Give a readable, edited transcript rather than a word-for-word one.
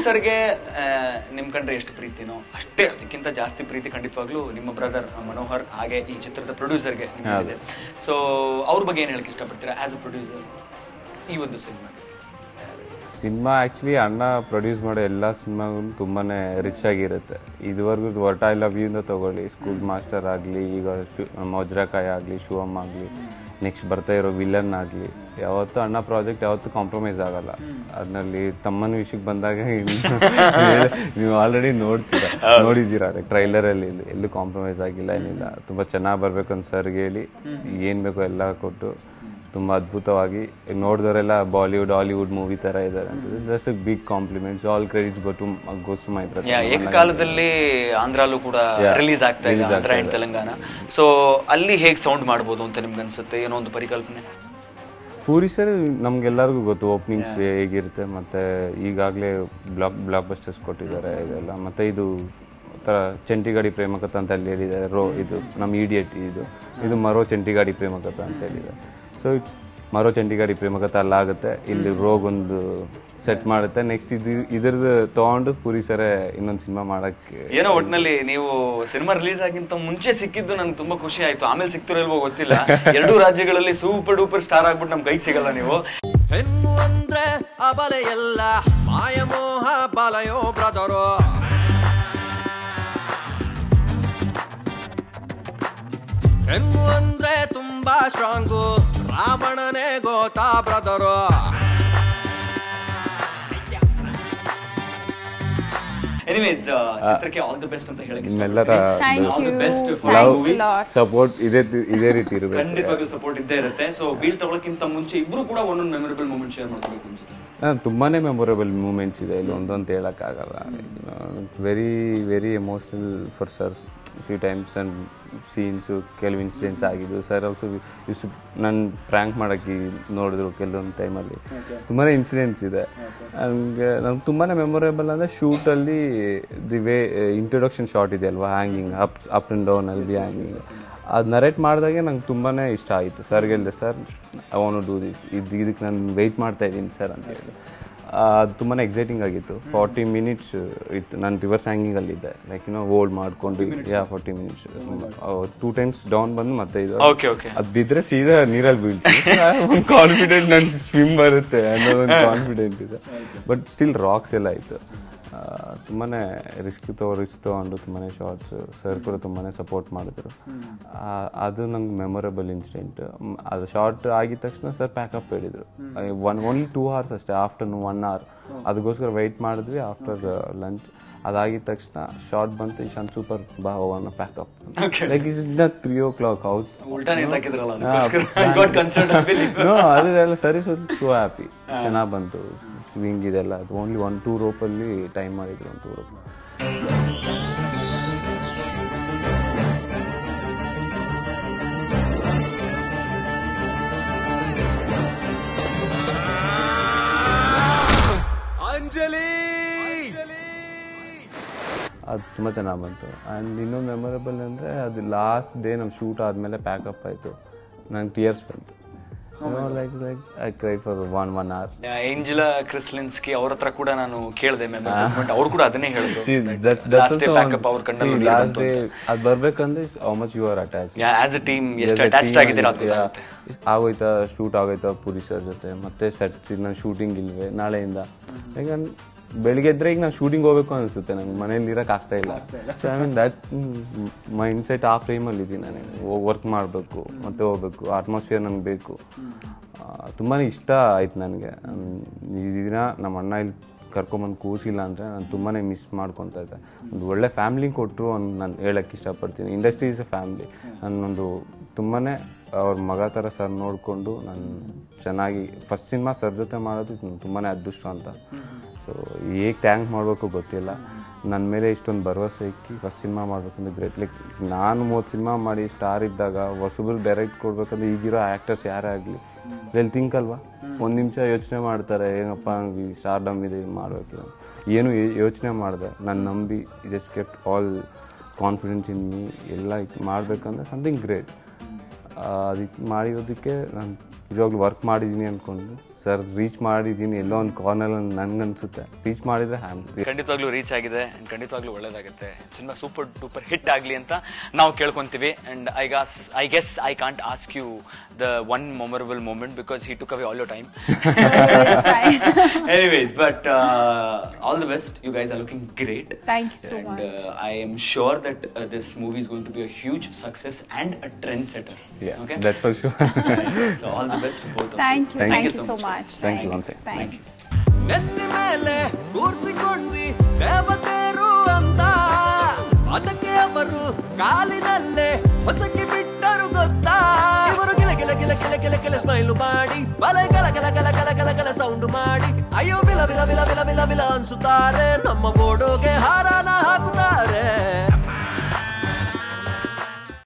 ಸರ್ಗೆ ನಿಮ್ ಕಂಡ್ರೆ ಎಷ್ಟು ಪ್ರೀತಿನೋ ಅಷ್ಟೇ ಅದಕ್ಕಿಂತ ಜಾಸ್ತಿ ಪ್ರೀತಿ ಖಂಡಿತವಾಗ್ಲೂ ನಿಮ್ಮ ಬ್ರದರ್ ಮನೋಹರ್ ಹಾಗೆ ಈ ಚಿತ್ರದ ಪ್ರೊಡ್ಯೂಸರ್ಗೆ. ಸೊ ಅವ್ರ ಬಗ್ಗೆ ಏನ್ ಹೇಳಕ್ ಇಷ್ಟಪಡ್ತೀರಾ ಆಸ್ ಅ ಪ್ರೊಡ್ಯೂಸರ್ ಈ ಒಂದು ಸಿನಿಮಾ? ಆ್ಯಕ್ಚುಲಿ ಅಣ್ಣ ಪ್ರೊಡ್ಯೂಸ್ ಮಾಡೋ ಎಲ್ಲ ಸಿನಿಮಾಗೂ ತುಂಬಾ ರಿಚ್ ಆಗಿರುತ್ತೆ. ಇದುವರೆಗೂ ವಾಟ್ ಐ ಲವ್ ಯು ಇಂದ ತೊಗೊಳ್ಳಿ, ಸ್ಕೂಲ್ ಮಾಸ್ಟರ್ ಆಗಲಿ, ಈಗ ಮೊಜ್ರಾಕಾಯಿ ಆಗಲಿ, ಶಿವಮ್ ಆಗಲಿ, ನೆಕ್ಸ್ಟ್ ಬರ್ತಾ ಇರೋ ವಿಲನ್ ಆಗಲಿ, ಯಾವತ್ತೂ ಅಣ್ಣ ಪ್ರಾಜೆಕ್ಟ್ ಯಾವತ್ತೂ ಕಾಂಪ್ರಮೈಸ್ ಆಗಲ್ಲ. ಅದರಲ್ಲಿ ತಮ್ಮನ ವಿಷಯಕ್ಕೆ ಬಂದಾಗ ನೀವು ಆಲ್ರೆಡಿ ನೋಡಿದ್ದೀರಾ ಟ್ರೈಲರಲ್ಲಿ, ಎಲ್ಲೂ ಕಾಂಪ್ರಮೈಸ್ ಆಗಿಲ್ಲ, ಏನಿಲ್ಲ. ತುಂಬ ಚೆನ್ನಾಗಿ ಬರ್ಬೇಕು ಅಂತ ಸರ್ಗೆ ಹೇಳಿ ಏನು ಬೇಕೋ ಎಲ್ಲ ಕೊಟ್ಟು ತುಂಬ ಅದ್ಭುತವಾಗಿ ನೋಡಿದವರೆಲ್ಲ ಬಾಲಿವುಡ್ ಹಾಲಿವುಡ್ ಮೂವಿ ತರ ಇದ್ದಾರೆ ಅಂತ. Just big compliments, all credits goes to my brother. ಏಕಕಾಲದಲ್ಲಿ ಆಂಧ್ರಲ್ಲೂ ಕೂಡ ರಿಲೀಸ್ ಆಗ್ತಾ ಇದೆ, ಆಂಧ್ರ ಅಂಡ್ ತೆಲಂಗಾಣ. ಸೊ ಅಲ್ಲಿ ಹೇಗೆ ಸೌಂಡ್ ಮಾಡ್ಬೋದು ಅಂತ ನಿಮ್ಗೆ ಅನ್ಸುತ್ತೆ? ಏನೋ ಒಂದು ಪರಿಕಲ್ಪನೆ? ಪೂರಿ ಸರ್ ನಮ್ಗೆಲ್ಲರಿಗೂ ಗೊತ್ತು ಓಪನಿಂಗ್ಸ್ ಹೇಗಿರುತ್ತೆ, ಮತ್ತೆ ಈಗಾಗಲೇ ಬ್ಲಾಕ್ ಬಸ್ಟರ್ಸ್ ಕೊಟ್ಟಿದ್ದಾರೆ ಇದೆಲ್ಲ. ಮತ್ತೆ ಇದು ಥರ ಚಂಟಿಗಾಡಿ ಪ್ರೇಮಕಥ ಅಂತ ಅಲ್ಲಿ ಹೇಳಿದ್ದಾರೆ. ಇದು ನಮ್ಮ ಇಡಿಯಟ್, ಇದು ಮರೋ ಚಂಟಿಗಾಡಿ ಪ್ರೇಮಕಥ ಅಂತ ಹೇಳಿದ್ದಾರೆ. ಸೊ ಮರೋ ಚಂಟಿಗಾಡಿ ಪ್ರೇಮಕಥ ಅಲ್ಲಾಗುತ್ತೆ, ಇಲ್ಲಿ ರೋಗೊಂದು ಸೆಟ್ ಮಾಡುತ್ತೆ. ನೆಕ್ಸ್ಟ್ ಇದ್ರದ್ದು ತಗೊಂಡು ಪೂರಿ ಸರ ಇನ್ನೊಂದು ಸಿನಿಮಾ ಮಾಡಕ್ಕೆ. ಏನೋ ಒಟ್ಟಿನಲ್ಲಿ ನೀವು ಸಿನಿಮಾ ರಿಲೀಸ್ ಆಗಿಂತ ಮುಂಚೆ ಸಿಕ್ಕಿದ್ದು ನಂಗೆ ತುಂಬಾ ಖುಷಿ ಆಯ್ತು. ಆಮೇಲೆ ಸಿಕ್ತಿರೋ ಇಲ್ವೋ ಗೊತ್ತಿಲ್ಲ, ಎರಡೂ ರಾಜ್ಯಗಳಲ್ಲಿ ಸೂಪರ್ ಡೂಪರ್ ಸ್ಟಾರ್ ಆಗ್ಬಿಟ್ಟು ನಮ್ ಕೈಗೆ ಸಿಗಲ್ಲ ನೀವು. ಹೆಣ್ಣು ಅಂದ್ರೆ ಅಬಲೆ ಎಲ್ಲ ಮಾಯಮೋಹ ಬಲಯೋ ಬ್ರದರೋ, ಹೆಣ್ಣು ಅಂದ್ರೆ ತುಂಬಾ ಸ್ಟ್ರಾಂಗು, ರಾವಣನೇ ಗೋತಾ ಬ್ರದರೋ. ಎನಿವೇಸ್ ಚಿತ್ರಕ್ಕೆ ಆಲ್ ದಿ ಬೆಸ್ಟ್ ಅಂತ ಹೇಳಕ್ಕೆ ನಿಮ್ಮೆಲ್ಲರ ಸಪೋರ್ಟ್ ಇದೇ ರೀತಿ ಇರಬೇಕು, ಖಂಡಿತವಾಗ್ಲೂ ಸಪೋರ್ಟ್ ಇದ್ದೇ ಇರುತ್ತೆ. ಸೊ ಬೀಳ್ ತಗೊಳಕ್ಕಿಂತ ಮುಂಚೆ ಇಬ್ರು ಕೂಡ ಒಂದೊಂದು ಮೆಮೊರೇಬಲ್ ಮೂಮೆಂಟ್ ಶೇರ್ ಮಾಡ್ಕೋಬೇಕು ಅನ್ಸುತ್ತೆ. ತುಂಬಾನೇ ಮೆಮೊರೇಬಲ್ ಮೂಮೆಂಟ್ಸ್ ಇದೆ ಇಲ್ಲಿ, ಒಂದೊಂದು ಹೇಳಕ್ಕಾಗಲ್ಲ. Very very emotional for sir few times and scenes, ಕೆಲವು ಇನ್ಸಿಡೆಂಟ್ಸ್ ಆಗಿದ್ದು. ಸರ್ ಆಲ್ಸೋ ನನ್ನ ಪ್ರ್ಯಾಂಕ್ ಮಾಡೋಕ್ಕೆ ನೋಡಿದ್ರು ಕೆಲವೊಂದು ಟೈಮಲ್ಲಿ. ತುಂಬಾ ಇನ್ಸಿಡೆಂಟ್ಸ್ ಇದೆ ನನಗೆ. ನಂಗೆ ತುಂಬಾ ಮೆಮೊರೇಬಲ್ ಅಂದರೆ ಶೂಟಲ್ಲಿ ದಿ ವೇ ಇಂಟ್ರೊಡಕ್ಷನ್ ಶಾಟ್ ಇದೆ ಅಲ್ವಾ, ಹ್ಯಾಂಗಿಂಗ್ ಅಪ್ ಆ್ಯಂಡ್ ಡೌನ್ ಅಲ್ಲಿ ಹ್ಯಾಂಗಿಂಗ್, ಅದು ನರೇಟ್ ಮಾಡಿದಾಗೆ ನಂಗೆ ತುಂಬಾ ಇಷ್ಟ ಆಯಿತು. ಸರ್ಗೆ ಹೇಳಿದೆ, sir I want to do this, ಇದಕ್ಕೆ ನಾನು ವೆಯ್ಟ್ ಮಾಡ್ತಾ ಇದ್ದೀನಿ ಸರ್ ಅಂತ ಹೇಳಿ. ಅದು ತುಂಬಾ ಎಕ್ಸೈಟಿಂಗ್ ಆಗಿತ್ತು. 40 ಮಿನಿಟ್ಸ್ ಇತ್ತು. ನಾನು ರಿವರ್ಸ್ ಹ್ಯಾಂಗಿಂಗಲ್ಲಿದ್ದೆ, ಲೈಕ್ ಹೋಲ್ಡ್ ಮಾಡಿಕೊಂಡು 40 ಮಿನಿಟ್ಸ್ 2 ಟೈಮ್ಸ್ ಡೌನ್ ಬಂದು ಮತ್ತೆ ಇದು ಅದು ಬಿದ್ದರೆ ಸೀದಾ ನೀರಲ್ಲಿ ಬೀಳ್ತೀನಿ. ಒಂದು ಕಾನ್ಫಿಡೆಂಟ್ ನನ್ನ ಸ್ವಿಮ್ ಬರುತ್ತೆ ಅನ್ನೋ ಒಂದು ಕಾನ್ಫಿಡೆಂಟ್ ಇದೆ. ಬಟ್ ಸ್ಟಿಲ್ ರಾಕ್ಸ್ ಎಲ್ಲ ಆಯಿತು. ತುಂಬಾ ರಿಸ್ಕ್ ತೊಗೊಂಡು ತುಂಬಾ ಶಾರ್ಟ್ಸ್ ಸರ್ ಕೂಡ ತುಂಬಾ ಸಪೋರ್ಟ್ ಮಾಡಿದ್ರು. ಅದು ನಂಗೆ ಮೆಮೊರೇಬಲ್ ಇನ್ಸಿಡೆಂಟ್. ಅದು ಶಾರ್ಟ್ ಆಗಿದ ತಕ್ಷಣ ಸರ್ ಪ್ಯಾಕಪ್ ಹೇಳಿದರು. ಓನ್ಲಿ 2 hours ಅಷ್ಟೇ, ಆಫ್ಟರ್ನೂನ್ 1 hour ಅದಕ್ಕೋಸ್ಕರ ವೆಯ್ಟ್ ಮಾಡಿದ್ವಿ. ಆಫ್ಟರ್ ಲಂಚ್ ಅದಾಗಿದ ತಕ್ಷಣ ಶಾರ್ಟ್ ಬಂತು, ಇಶಾಂತ್ ಸೂಪರ್ ಬಾ ಹೋಗೋಣ ಪ್ಯಾಕಪ್. ಲೈಕ್ ಇಸ್ ಇನ್ನ 3 o'clock ಔಟ್. ಅದೆಲ್ಲ ಸರಿ ಸೋ ಹ್ಯಾಪಿ, ಚೆನ್ನಾಗಿ ಬಂತು ಸ್ವಿಂಗ್ ಇದೆಲ್ಲ. ಅದು ಓನ್ಲಿ 1-2 ರೋಪಲ್ಲಿ ಟೈಮ್ ಮಾಡಿದ್ರು, 1-2 ರೋಪ್. ಅಂಜಲಿ ಅದು ತುಂಬ ಚೆನ್ನಾಗಿ ಬಂತು. ಆ್ಯಂಡ್ ಇನ್ನೊಂದು ಮೆಮೊರೇಬಲ್ ಅಂದರೆ ಅದು ಲಾಸ್ಟ್ ಡೇ ನಮ್ಮ ಶೂಟ್ ಆದಮೇಲೆ ಪ್ಯಾಕಪ್ ಆಯಿತು, ನಂಗೆ ಟಿಯರ್ಸ್ ಬಂತು. Like I cry for 1 hour. Angela Krislinski ಅವ್ರ ಹತ್ರ ಕೂಡ ನಾನು ಕೇಳಿದೆ, ಅವ್ರು ಕೂಡ ಅದನ್ನೇ ಹೇಳಿದ್ರು. ಲಾಸ್ಟ್ ಡೇ ಅದು ಬರ್ಬೇಕಂದ್ರೆ how much you are attach as a team, ಎಷ್ಟು ಅಟ್ಯಾಚ್ಡ್ ಆಗಿದ್ದೀರಾ ಆಗೋಯ್ತಾ, ಶೂಟ್ ಆಗೋಯ್ತಾ ಪುರಿ ಸರ್ ಜೊತೆ. ಮತ್ತೆ ಸೆಟ್ಸ್ ನಾನು ಶೂಟಿಂಗ್ ಇಲ್ವೇ ನಾಳೆಯಿಂದ. ಈಗ ಬೆಳಿಗ್ಗೆ ಎದ್ರೆ ಈಗ ನಾನು ಶೂಟಿಂಗ್ ಹೋಗ್ಬೇಕು ಅನಿಸುತ್ತೆ, ನಂಗೆ ಮನೇಲಿ ಇರೋಕೆ ಆಗ್ತಾ ಇಲ್ಲ. So I mean that mind set ಆ ಫ್ರೇಮಲ್ಲಿ ಇದ್ದೀನಿ. ನನಗೆ ವರ್ಕ್ ಮಾಡಬೇಕು ಮತ್ತೆ ಹೋಗ್ಬೇಕು, ಅಟ್ಮಾಸ್ಫಿಯರ್ ನನಗೆ ಬೇಕು. ತುಂಬಾ ಇಷ್ಟ ಆಯ್ತು ನನಗೆ. ಈ ದಿನ ನಮ್ಮ ಅಣ್ಣ ಇಲ್ಲಿ ಕರ್ಕೊಂಬಂದು ಕೂರಿಸಿಲ್ಲ ಅಂದರೆ ನಾನು ತುಂಬಾ ಮಿಸ್ ಮಾಡ್ಕೊತಾ ಇದ್ದೆ. ಒಂದು ಒಳ್ಳೆ ಫ್ಯಾಮ್ಲಿ ಕೊಟ್ಟರು ಅಂತ ನಾನು ಹೇಳೋಕ್ಕೆ ಇಷ್ಟಪಡ್ತೀನಿ. Industry is a family. ನನ್ನೊಂದು ತುಂಬಾ ಅವ್ರ ಮಗ ಥರ ಸರ್ ನೋಡಿಕೊಂಡು ನಾನು ಚೆನ್ನಾಗಿ ಫಸ್ಟ್ ಸಿನಿಮಾ ಸರ್ ಜೊತೆ ಮಾಡೋದು ತುಂಬಾ ಅದೃಷ್ಟ ಅಂತ. ಸೊ ಹೇಗೆ ಥ್ಯಾಂಕ್ ಮಾಡಬೇಕು ಗೊತ್ತಿಲ್ಲ. ನನ್ನ ಮೇಲೆ ಇಷ್ಟೊಂದು ಭರವಸೆ ಇಕ್ಕಿ ಫಸ್ಟ್ ಸಿನಿಮಾ ಮಾಡಬೇಕಂದ್ರೆ ಗ್ರೇಟ್. ಲೈಕ್ ನಾನು 30 ಸಿನಿಮಾ ಮಾಡಿ ಸ್ಟಾರ್ ಇದ್ದಾಗ ಹೊಸಬ್ರಿಗೆ ಡೈರೆಕ್ಟ್ ಕೊಡ್ಬೇಕಂದ್ರೆ ಈಗಿರೋ ಆ್ಯಕ್ಟರ್ಸ್ ಯಾರೇ ಆಗಲಿ ವೆಲ್ ಥಿಂಕ್ ಅಲ್ವಾ, 1 ನಿಮಿಷ ಯೋಚನೆ ಮಾಡ್ತಾರೆ, ಏನಪ್ಪ ಸ್ಟಾರ್ಡಮ್ ಇದೆ ಮಾಡಬೇಕಿಲ್ಲ, ಏನು ಯೋಚನೆ ಮಾಡಿದೆ. ನಾನು ನಂಬಿ just kept all confidence in me. ಎಲ್ಲ ಮಾಡಬೇಕಂದ್ರೆ ಸಮಥಿಂಗ್ ಗ್ರೇಟ್. ಅದಕ್ಕೆ ಮಾಡಿರೋದಕ್ಕೆ ನಾನು ನಿಜವಾಗ್ಲೂ ವರ್ಕ್ ಮಾಡಿದ್ದೀನಿ ಅಂದ್ಕೊಂಡು ಸರ್ ರೀಚ್ ಮಾಡಿದ್ದೀನಿ ಎಲ್ಲೋ ಒಂದು ಕಾರ್ನರಲ್ಲಿ ನನ್ಗನ್ಸುತ್ತೆ. ರೀಚ್ ಮಾಡಿದರೆ ಖಂಡಿತವಾಗ್ಲೂ ರೀಚ್ ಆಗಿದೆ ಅಂಡ್ ಖಂಡಿತವಾಗ್ಲೂ ಒಳ್ಳೇದಾಗುತ್ತೆ. ಸಿನಿಮಾ ಸೂಪರ್ ಡೂಪರ್ ಹಿಟ್ ಆಗಲಿ ಅಂತ ನಾವು ಕೇಳ್ಕೊಂತೀವಿ. And I guess I can't ask you the one memorable moment because he took away all your time. Anyways, but all the best. You guys are looking great. Thank you so much. I am sure that this movie is going to be a huge success and a trendsetter. Yeah, Okay. that's for sure. So all the best to both of Thank you. you. Thank you so much. Thank you once again. Thank you. ನೆತ್ತಿ ಮೇಲೆ ಕೂರ್ಸಿಕೊಂಡ್ವಿ ದೇವತೆರು ಅಂತ, ಅದಕ್ಕೆ ಅವರು ಕಾಲಿನಲ್ಲೇ ಹೊಸಕಿ ಬಿಟ್ಟರು ಗೊತ್ತಾ. ಇವರು ಗಿಲ ಗಿಲ ಗಿಲ ಗಿಲ ಗಿಲ ಗಿಲ smile ಮಾಡಿ ಬಲೆ ಗಲ ಗಲ ಗಲ ಗಲ ಗಲ ಗಲ ಸೌಂಡ್ ಮಾಡಿ ಅಯ್ಯೋ ಬಿಲ ಬಿಲ ಬಿಲ ಬಿಲ ಬಿಲ ಬಿಲ ಅನ್ಸುತ್ತಾರೆ. ನಮ್ಮ ಬೋಡೋಗೆ ಹಾರ